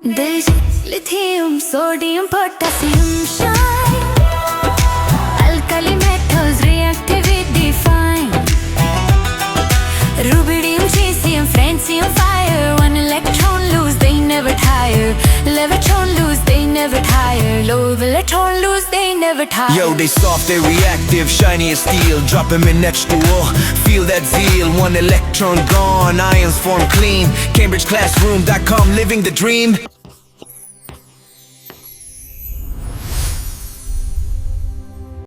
There's lithium, sodium, potassium, shine. Alkali metals reactivity fine. Rubidium, cesium, francium, fire. One electron lose, they never tire. Levitron lose, they never tire. Low electron lose, they never tire. Yo, they soft, they reactive, shiny as steel. Drop them in H2O, feel that zeal. One electron gone, ions form clean. CambridgeClassroom.com, living the dream.